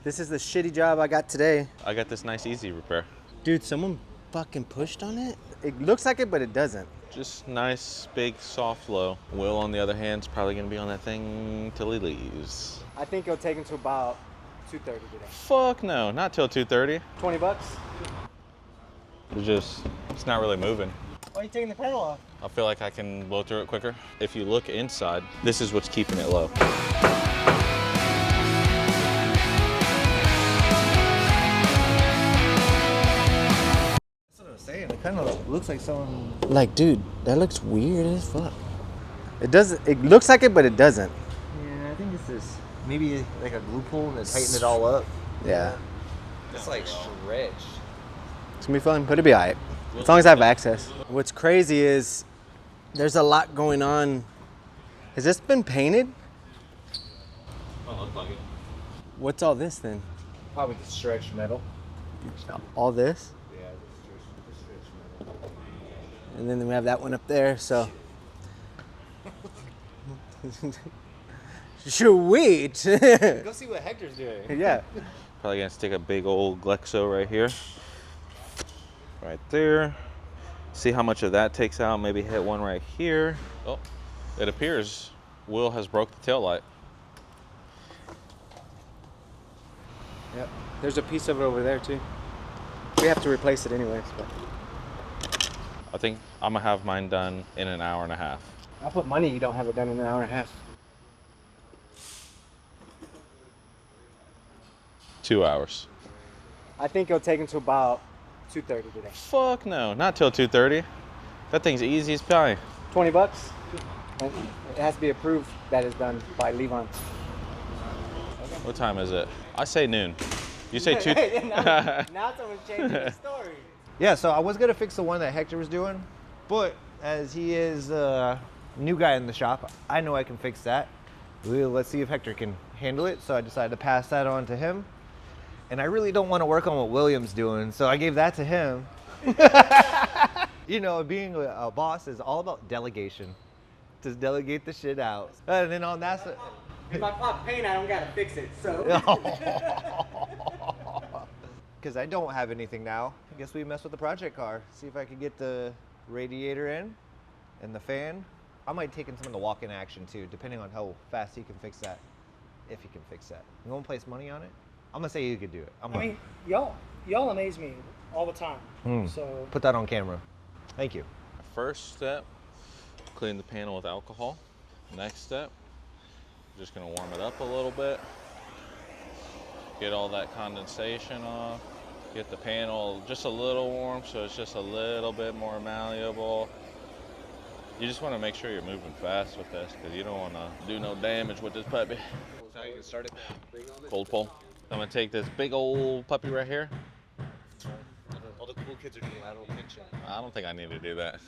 This is the shitty job I got today. I got this nice easy repair. Dude, someone fucking pushed on it? It looks like it, but it doesn't. Just nice, big, soft low. Will, on the other hand, is probably gonna be on that thing till he leaves. I think it'll take him to about 2:30 today. Fuck no, not till 2:30. 20 bucks? It's not really moving. Why are you taking the pedal off? I feel like I can blow through it quicker. If you look inside, this is what's keeping it low. It kind of looks like someone. Like, dude, that looks weird as fuck. It doesn't. It looks like it, but it doesn't. Yeah, I think this is maybe like a loophole to tighten it all up. Yeah. It's like stretched. It's gonna be fun, but it'll be alright. As long as I have access. What's crazy is there's a lot going on. Has this been painted? Oh, looks like it. What's all this then? Probably the stretched metal. All this? Yeah, the stretched metal. And then we have that one up there, so. Sweet. Go see what Hector's doing. Yeah. Probably gonna stick a big old Glexo right here. Right there. See how much of that takes out. Maybe hit one right here. Oh, it appears Will has broke the tail light. Yep. There's a piece of it over there too. We have to replace it anyways. But I think I'm gonna have mine done in an hour and a half. I'll put money you don't have it done in an hour and a half. 2 hours. I think it'll take him to about 2:30 today. Fuck no, not till 2:30. That thing's easy as pie. 20 bucks. And it has to be approved that is done by Lēvon. What time is it? I say noon. You say 2. now someone's changing the story. Yeah, so I was gonna fix the one that Hector was doing, but as he is a new guy in the shop, I know I can fix that. Let's see if Hector can handle it. So I decided to pass that on to him. And I really don't want to work on what William's doing, so I gave that to him. You know, being a boss is all about delegation. Just delegate the shit out. And then on that side, If I pop paint, I don't gotta fix it, so. because I don't have anything now, I guess we mess with the project car. See if I can get the radiator in and the fan. I might take in some of the walk-in action too, depending on how fast he can fix that. If he can fix that. You want to place money on it? I'm gonna say you could do it. I mean, y'all amaze me all the time. So Put that on camera. Thank you. First step, clean the panel with alcohol. Next step, just gonna warm it up a little bit. Get all that condensation off. Get the panel just a little warm so it's just a little bit more malleable. You just want to make sure you're moving fast with this because you don't want to do no damage with this puppy. Now you can start it. Cold pull. I'm gonna take this big old puppy right here. All the cool kids are doing lateral pinching. I don't think I need to do that.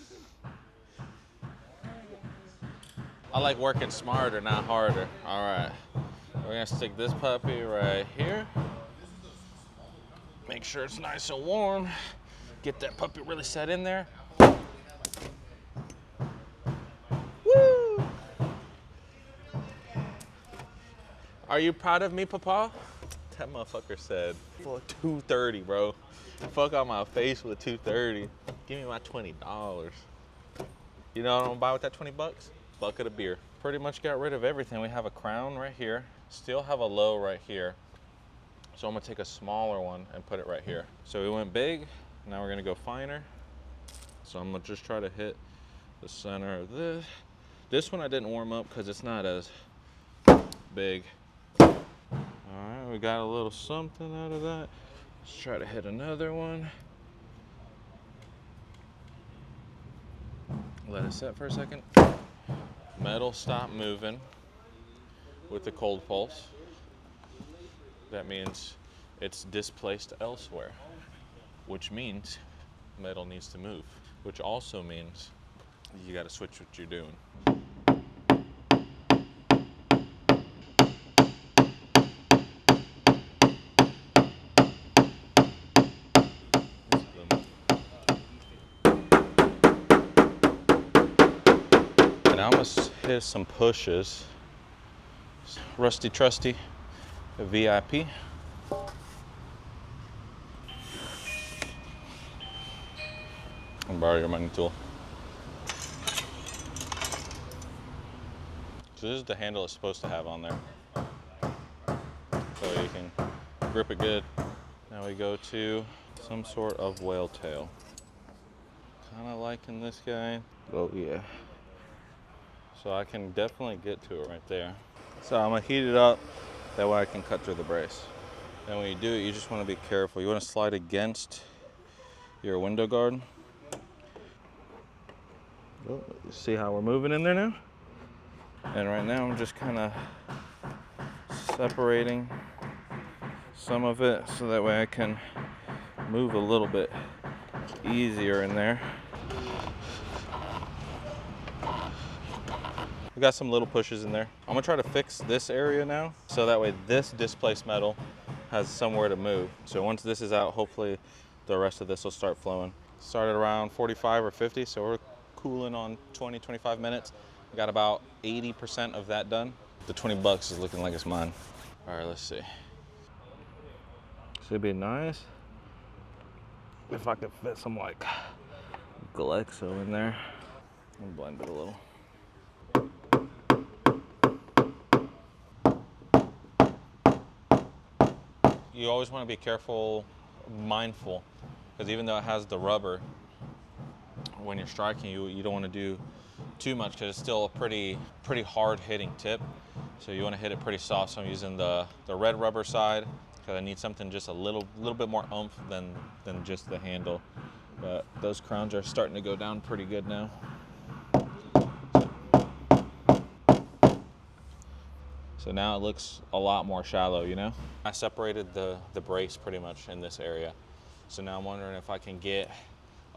I like working smarter, not harder. All right, we're gonna stick this puppy right here. Make sure it's nice and warm. Get that puppy really set in there. Woo! Are you proud of me, Papa? That motherfucker said, for 230, bro. Fuck on my face with 230. Give me my $20. You know what I'm gonna buy with that 20 bucks? Bucket of beer. Pretty much got rid of everything. We have a crown right here. Still have a low right here. So I'm gonna take a smaller one and put it right here. So we went big, now we're gonna go finer. So I'm gonna just try to hit the center of this. This one I didn't warm up because it's not as big. All right, we got a little something out of that. Let's try to hit another one. Let it set for a second. Metal stop moving with the cold pulse. That means it's displaced elsewhere, which means metal needs to move, which also means you got to switch what you're doing. Now I'm gonna hit some pushes. Rusty Trusty, a VIP. I'll borrow your money tool. So this is the handle it's supposed to have on there. So you can grip it good. Now we go to some sort of whale tail. Kind of liking this guy. Oh yeah. So I can definitely get to it right there. So I'm gonna heat it up, that way I can cut through the brace. And when you do it, you just wanna be careful. You wanna slide against your window guard. Oh, see how we're moving in there now? And right now I'm just kinda separating some of it so that way I can move a little bit easier in there. We got some little pushes in there. I'm gonna try to fix this area now so that way this displaced metal has somewhere to move. So once this is out, hopefully the rest of this will start flowing. Started around 45 or 50, so we're cooling on 20, 25 minutes. We got about 80% of that done. The 20 bucks is looking like it's mine. All right, let's see. Should be nice if I could fit some like Glexo in there. I'll blend it a little. You always want to be careful, mindful, because even though it has the rubber, when you're striking, you don't want to do too much because it's still a pretty hard hitting tip. So you want to hit it pretty soft. So I'm using the red rubber side because I need something just a little bit more oomph than just the handle. But those crowns are starting to go down pretty good now. So now it looks a lot more shallow, you know? I separated the brace pretty much in this area. So now I'm wondering if I can get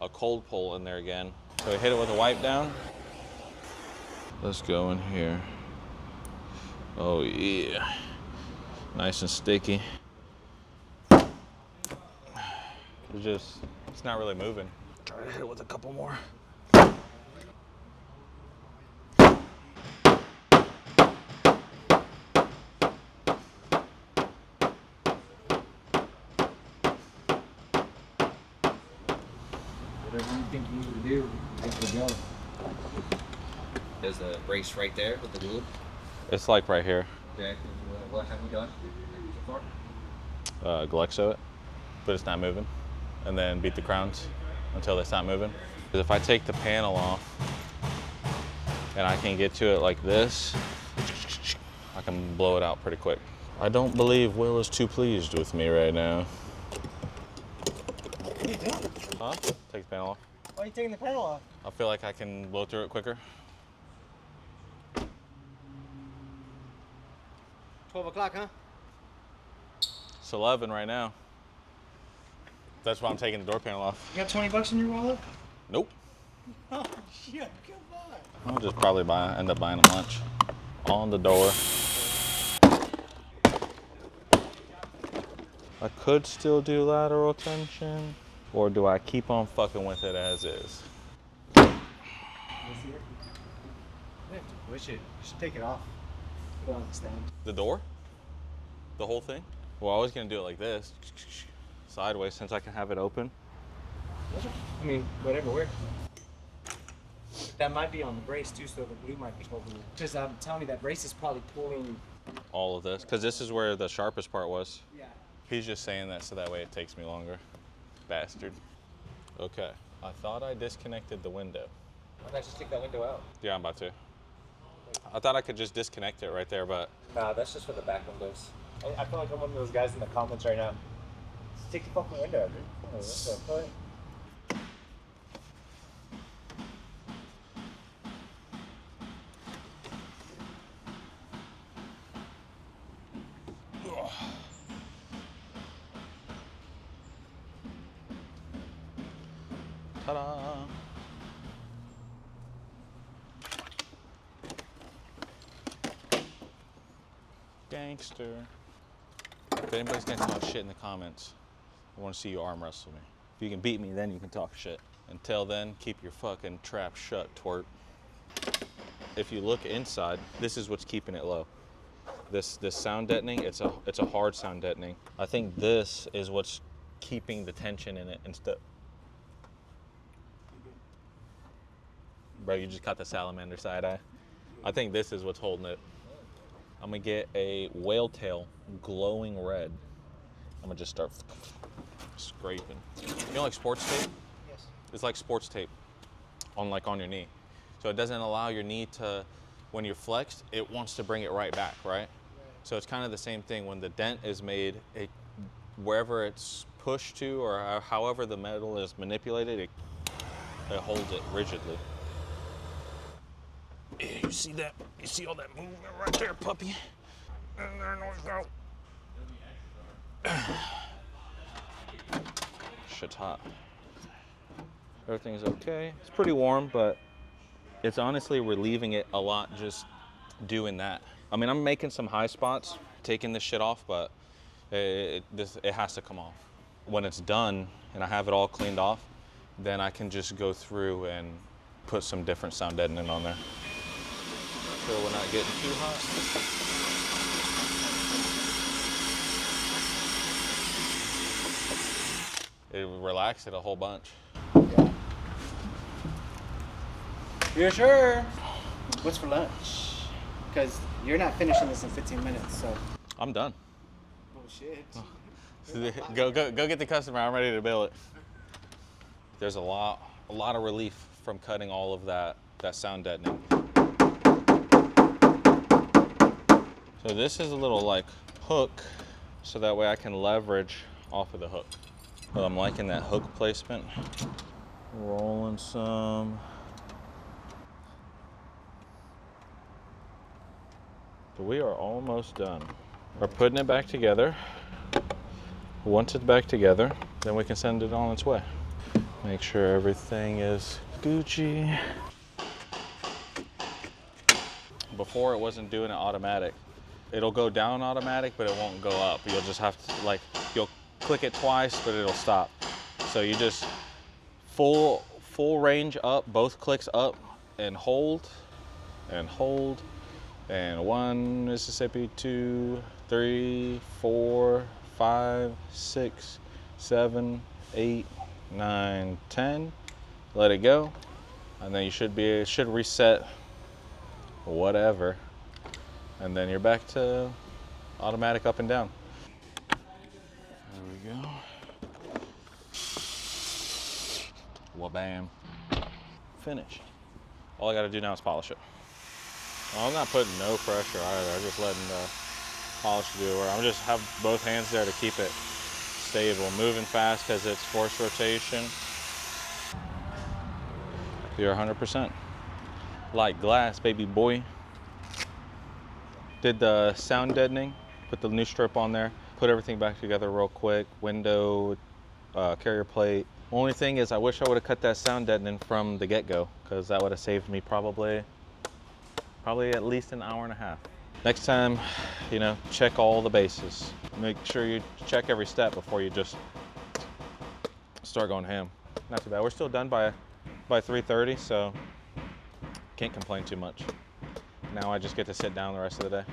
a cold pull in there again. So we hit it with a wipe down. Let's go in here. Oh yeah. Nice and sticky. It's not really moving. Try to hit it with a couple more. Whatever you think you need to do, think we'll go. There's the brace right there with the glue. It's like right here. Okay. What have we done so far? Glexo it, but it's not moving. And then beat the crowns until they stop moving. Because if I take the panel off and I can get to it like this, I can blow it out pretty quick. I don't believe Will is too pleased with me right now. What are you doing? Huh? Take the panel off. Why are you taking the panel off? I feel like I can blow through it quicker. 12 o'clock, huh? It's 11 right now. That's why I'm taking the door panel off. You got 20 bucks in your wallet? Nope. Oh, shit, come on. I'll just probably end up buying a lunch. On the door. I could still do lateral tension, or do I keep on fucking with it as is? You have to push it. You should take it off. Put it on the stand. The door? The whole thing? Well, I was gonna do it like this, sideways, since I can have it open. I mean, whatever works. That might be on the brace too, so the glue might be holding it. Because I'm telling you, that brace is probably pulling. All of this, because this is where the sharpest part was. Yeah. He's just saying that so that way it takes me longer. Bastard. Okay, I thought I disconnected the window. Why not just take that window out? Yeah, I'm about to. I thought I could just disconnect it right there, but Nah, that's just for the back windows. I feel like I'm one of those guys in the comments right now. Just take the fucking window out, dude. ta-da! Gangster. If anybody's gonna talk shit in the comments, I want to see you arm wrestle me. If you can beat me, then you can talk shit. Until then, keep your fucking trap shut, twerp. If you look inside, this is what's keeping it low. This sound deadening, it's a hard sound deadening. I think this is what's keeping the tension in it instead. Bro, you just caught the salamander side eye. I think this is what's holding it. I'm gonna get a whale tail, glowing red. I'm gonna just start scraping. You know, like sports tape? Yes. It's like sports tape on your knee. So it doesn't allow your knee to, when you're flexed, it wants to bring it right back, right? So it's kind of the same thing when the dent is made, wherever it's pushed to or however the metal is manipulated, it holds it rigidly. Yeah, you see that? You see all that movement right there, puppy? And there it goes. Shit's hot. Everything's okay. It's pretty warm, but it's honestly relieving it a lot just doing that. I mean, I'm making some high spots, taking this shit off, but it has to come off. When it's done and I have it all cleaned off, then I can just go through and put some different sound deadening on there. So we're not getting too hot. It relaxed it a whole bunch. Yeah. You're sure? What's for lunch? Because you're not finishing this in 15 minutes, so. I'm done. Bullshit. Go get the customer. I'm ready to bill it. There's a lot of relief from cutting all of that sound deadening. So this is a little like hook, so that way I can leverage off of the hook. Well, I'm liking that hook placement. Rolling some. But we are almost done. We're putting it back together. Once it's back together, then we can send it on its way. Make sure everything is Gucci. Before it wasn't doing it automatic. It'll go down automatic, but it won't go up. You'll just have to, you'll click it twice, but it'll stop. So you just full range up, both clicks up, and hold, and 1 Mississippi, 2, 3, 4, 5, 6, 7, 8, 9, 10. Let it go, and then it should reset whatever, and then you're back to automatic up and down. There we go. Wha-bam. Finished. All I gotta do now is polish it. Well, I'm not putting no pressure either. I'm just letting the polish do it. I'm just have both hands there to keep it stable. Moving fast because it's forced rotation. You're 100%. Like glass, baby boy. Did the sound deadening, put the new strip on there, put everything back together real quick. Window, carrier plate. Only thing is I wish I would have cut that sound deadening from the get-go, because that would have saved me probably at least an hour and a half. Next time, check all the bases. Make sure you check every step before you just start going ham. Not too bad. We're still done by 3:30, so can't complain too much. Now I just get to sit down the rest of the day.